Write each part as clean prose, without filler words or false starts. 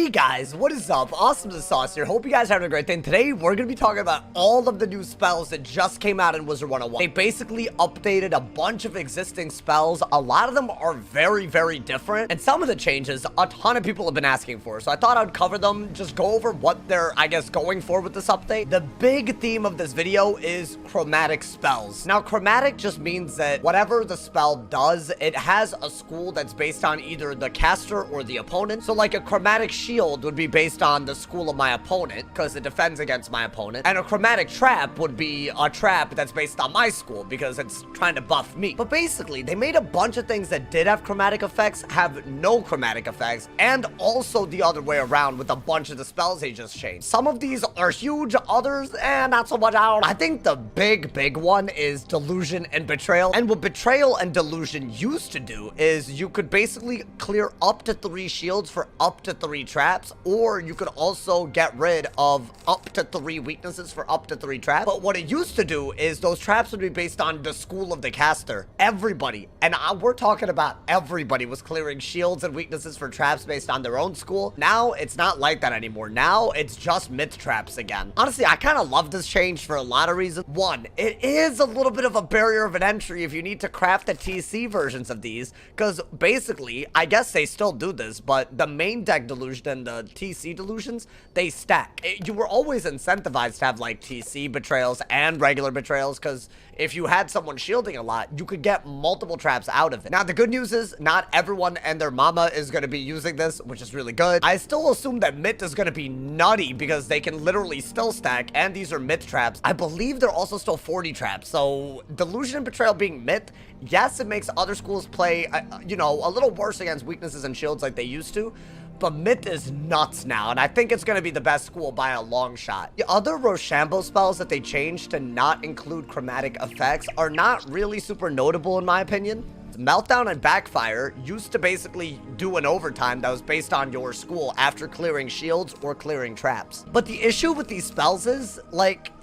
Hey guys, what is up? AwesomeTheSauce here. Hope you guys are having a great day. And today we're going to be talking about all of the new spells that just came out in Wizard101. They basically updated a bunch of existing spells. A lot of them are very, very different. And some of the changes, a ton of people have been asking for. So I thought I'd cover them, just go over what they're, I guess, going for with this update. The big theme of this video is chromatic spells. Now, chromatic just means that whatever the spell does, it has a school that's based on either the caster or the opponent. So like a chromatic shield would be based on the school of my opponent because it defends against my opponent, and a chromatic trap would be a trap that's based on my school because it's trying to buff me. But basically they made a bunch of things that did have chromatic effects have no chromatic effects, and also the other way around with a bunch of the spells they just changed. Some of these are huge, others not so much. I think the big one is delusion and betrayal. And what betrayal and delusion used to do is you could basically clear up to 3 shields for up to 3 traps, or you could also get rid of up to 3 weaknesses for up to 3 traps. But what it used to do is those traps would be based on the school of the caster. Everybody, and we're talking about everybody, was clearing shields and weaknesses for traps based on their own school. Now it's not like that anymore. Now it's just myth traps again. Honestly, I kind of love this change for a lot of reasons. One, it is a little bit of a barrier of an entry if you need to craft the TC versions of these, because basically, I guess they still do this, but the main deck delusion and the TC delusions, they stack. You were always incentivized to have like TC betrayals and regular betrayals, because if you had someone shielding a lot, you could get multiple traps out of it. Now, the good news is not everyone and their mama is going to be using this, which is really good. I still assume that myth is going to be nutty because they can literally still stack, and these are myth traps. I believe they're also still 40 traps, so delusion and betrayal being myth, yes, it makes other schools play, you know, a little worse against weaknesses and shields like they used to. But myth is nuts now, and I think it's going to be the best school by a long shot. The other Rochambeau spells that they changed to not include chromatic effects are not really super notable in my opinion. Meltdown and Backfire used to basically do an overtime that was based on your school after clearing shields or clearing traps. But the issue with these spells is, like,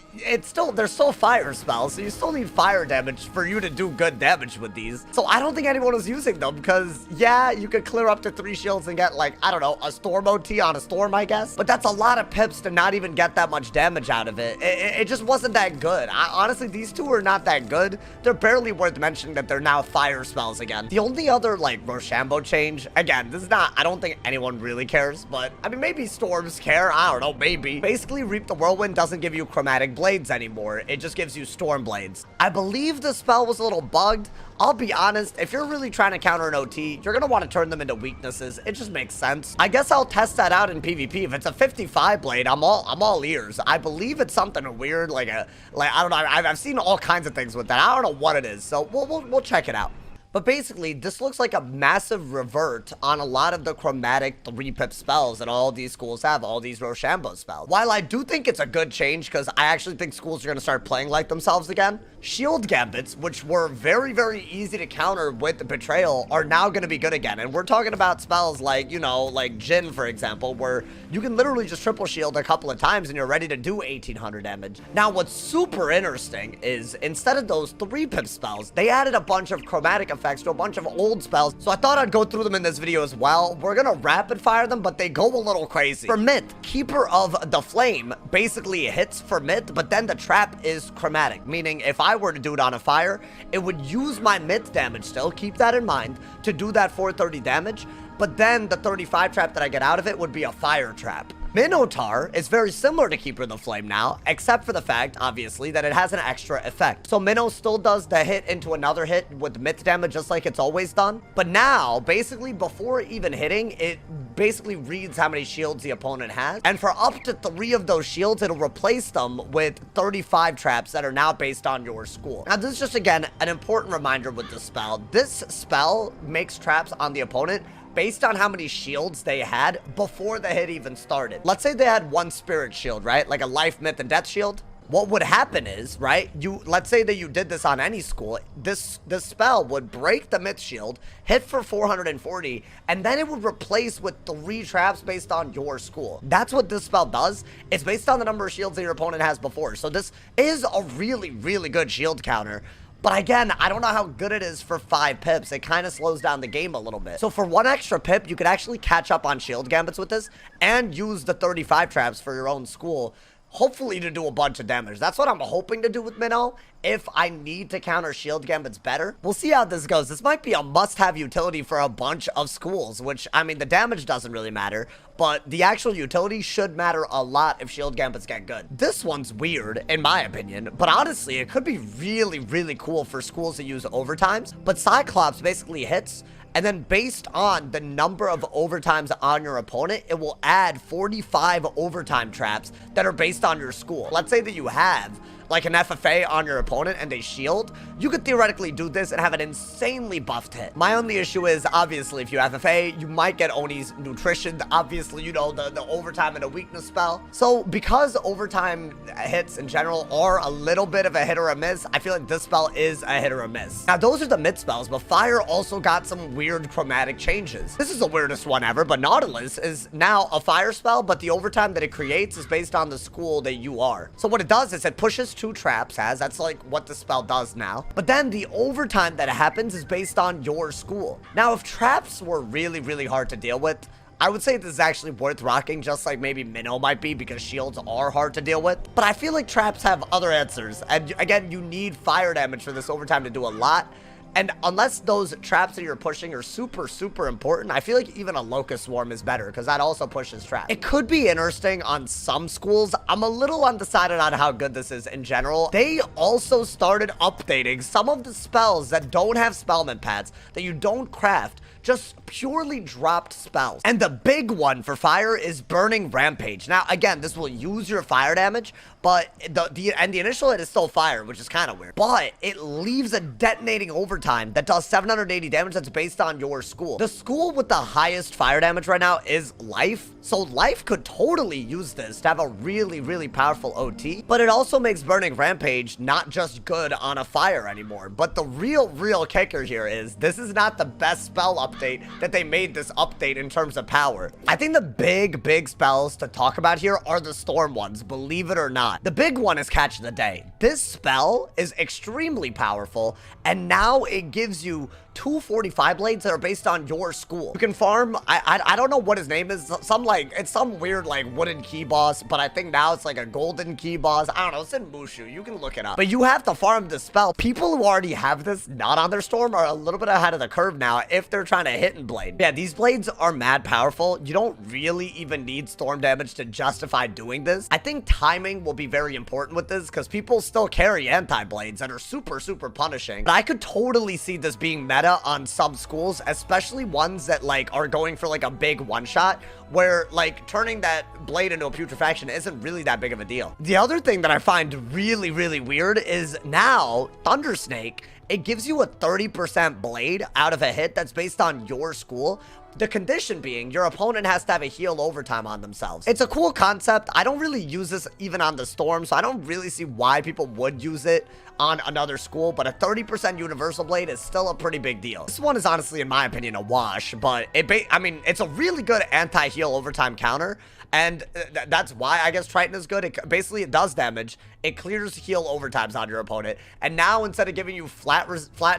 they're still fire spells, so you still need fire damage for you to do good damage with these. So I don't think anyone was using them because, yeah, you could clear up to 3 shields and get, like, I don't know, a storm OT on a storm, I guess. But that's a lot of pips to not even get that much damage out of it. It just wasn't that good. Honestly, these two are not that good. They're barely worth mentioning that they're now fire spells again. The only other, like, Rochambeau change, again, this is not, I don't think anyone really cares, but, I mean, maybe storms care. I don't know, maybe. Basically, Reap the Whirlwind doesn't give you chromatic blades anymore. It just gives you storm blades. I believe the spell was a little bugged. I'll be honest, if you're really trying to counter an OT, you're gonna want to turn them into weaknesses. It just makes sense. I guess I'll test that out in PvP. If it's a 55 blade, I'm all ears. I believe it's something weird, like I don't know. I've seen all kinds of things with that. I don't know what it is, so we'll check it out. But basically, this looks like a massive revert on a lot of the chromatic 3-pip spells that all these schools have, all these Rochambeau spells. While I do think it's a good change, because I actually think schools are going to start playing like themselves again, shield gambits, which were very, very easy to counter with the Betrayal, are now going to be good again. And we're talking about spells like, you know, like Jin, for example, where you can literally just triple shield a couple of times and you're ready to do 1800 damage. Now, what's super interesting is instead of those 3-pip spells, they added a bunch of chromatic effects to a bunch of old spells, so I thought I'd go through them in this video as well. We're gonna rapid fire them, but they go a little crazy. For myth, Keeper of the Flame basically hits for myth, but then the trap is chromatic, meaning if I were to do it on a fire, it would use my myth damage still, keep that in mind, to do that 430 damage, but then the 35 trap that I get out of it would be a fire trap. Minotaur is very similar to Keeper of the Flame now, except for the fact, obviously, that it has an extra effect. So Minnow still does the hit into another hit with myth damage just like it's always done. But now, basically, before even hitting, it basically reads how many shields the opponent has. And for up to 3 of those shields, it'll replace them with 35 traps that are now based on your school. Now, this is just, again, an important reminder with this spell. This spell makes traps on the opponent based on how many shields they had before the hit even started. Let's say they had 1 spirit shield, right? Like a life, myth, and death shield. What would happen is, right, let's say that you did this on any school, this spell would break the myth shield, hit for 440, and then it would replace with 3 traps based on your school. That's what this spell does. It's based on the number of shields that your opponent has before. So this is a really, really good shield counter. But again, I don't know how good it is for 5 pips. It kind of slows down the game a little bit. So for 1 extra pip, you could actually catch up on shield gambits with this and use the 35 traps for your own school, hopefully to do a bunch of damage. That's what I'm hoping to do with Minnow. If I need to counter shield gambits better, we'll see how this goes. This might be a must-have utility for a bunch of schools, which, I mean, the damage doesn't really matter, but the actual utility should matter a lot if shield gambits get good. This one's weird, in my opinion, but honestly, it could be really, really cool for schools to use overtimes. But Cyclops basically hits, and then based on the number of overtimes on your opponent, it will add 45 overtime traps that are based on your school. Let's say that you have like an FFA on your opponent and they shield, you could theoretically do this and have an insanely buffed hit. My only issue is, obviously, if you FFA, you might get Oni's nutrition. Obviously, you know, the overtime and a weakness spell. So because overtime hits in general are a little bit of a hit or a miss, I feel like this spell is a hit or a miss. Now, those are the mid spells, but Fire also got some weird chromatic changes. This is the weirdest one ever, but Nautilus is now a fire spell, but the overtime that it creates is based on the school that you are. So what it does is it pushes 2 traps, that's like what the spell does now. But then the overtime that happens is based on your school. Now, if traps were really, really hard to deal with, I would say this is actually worth rocking, just like maybe Minnow might be, because shields are hard to deal with. But I feel like traps have other answers. And again, you need fire damage for this overtime to do a lot. And unless those traps that you're pushing are super, super important, I feel like even a Locust Swarm is better, because that also pushes traps. It could be interesting on some schools. I'm a little undecided on how good this is in general. They also started updating some of the spells that don't have spellman pads, that you don't craft, just purely dropped spells. And the big one for fire is Burning Rampage. Now, again, this will use your fire damage, but the initial hit is still fire, which is kind of weird. But it leaves a detonating overtime that does 780 damage that's based on your school. The school with the highest fire damage right now is Life. So Life could totally use this to have a really, really powerful OT. But it also makes Burning Rampage not just good on a fire anymore. But the real kicker here is this is not the best spell update that they made this update in terms of power. I think the big spells to talk about here are the storm ones, believe it or not. The big one is Catch the Day. This spell is extremely powerful, and now it gives you 2 45 blades that are based on your school. You can farm, I don't know what his name is, it's some weird like wooden key boss, but I think now it's like a golden key boss. I don't know, it's in Mushu, you can look it up. But you have to farm this spell. People who already have this not on their storm are a little bit ahead of the curve now if they're trying to hit and blade. Yeah, these blades are mad powerful. You don't really even need storm damage to justify doing this. I think timing will be very important with this, because people still carry anti-blades that are super punishing. But I could totally see this being meta on some schools, especially ones that like are going for like a big one-shot, where like turning that blade into a putrefaction isn't really that big of a deal. The other thing that I find really weird is now Thundersnake, it gives you a 30% blade out of a hit that's based on your school. The condition being your opponent has to have a heal overtime on themselves. It's a cool concept. I don't really use this even on the storm, so I don't really see why people would use it on another school, but a 30% universal blade is still a pretty big deal. This one is honestly, in my opinion, a wash, but I mean, it's a really good anti-heal overtime counter, and that's why I guess Triton is good. Basically, it does damage. It clears heal overtimes on your opponent, and now instead of giving you flat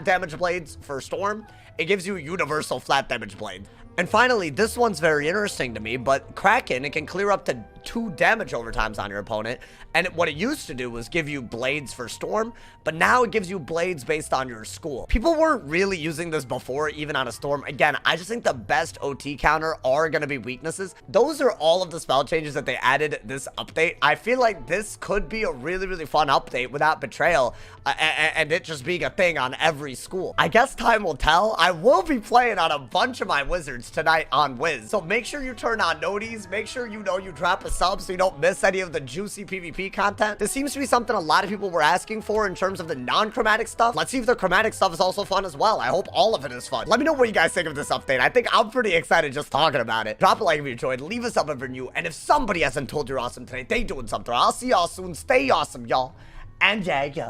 damage blades for Storm, it gives you universal flat damage blades. And finally, this one's very interesting to me, but Kraken, it can clear up to 2 damage overtimes on your opponent. And what it used to do was give you blades for Storm, but now it gives you blades based on your school. People weren't really using this before, even on a Storm. Again, I just think the best OT counter are going to be weaknesses. Those are all of the spell changes that they added this update. I feel like this could be a really fun update without Betrayal, and it just being a thing on every school. I guess time will tell. I will be playing on a bunch of my wizards tonight on Wiz, so make sure you turn on noties. Make sure you drop a sub so you don't miss any of the juicy PvP content. This seems to be something a lot of people were asking for in terms of the non-chromatic stuff. Let's see if the chromatic stuff is also fun as well. I hope all of it is fun. Let me know what you guys think of this update. I think I'm pretty excited just talking about it. Drop a like if you enjoyed. Leave a sub if you're new. And if somebody hasn't told you're awesome today, they doing something. I'll see y'all soon. Stay awesome, y'all. And yeah.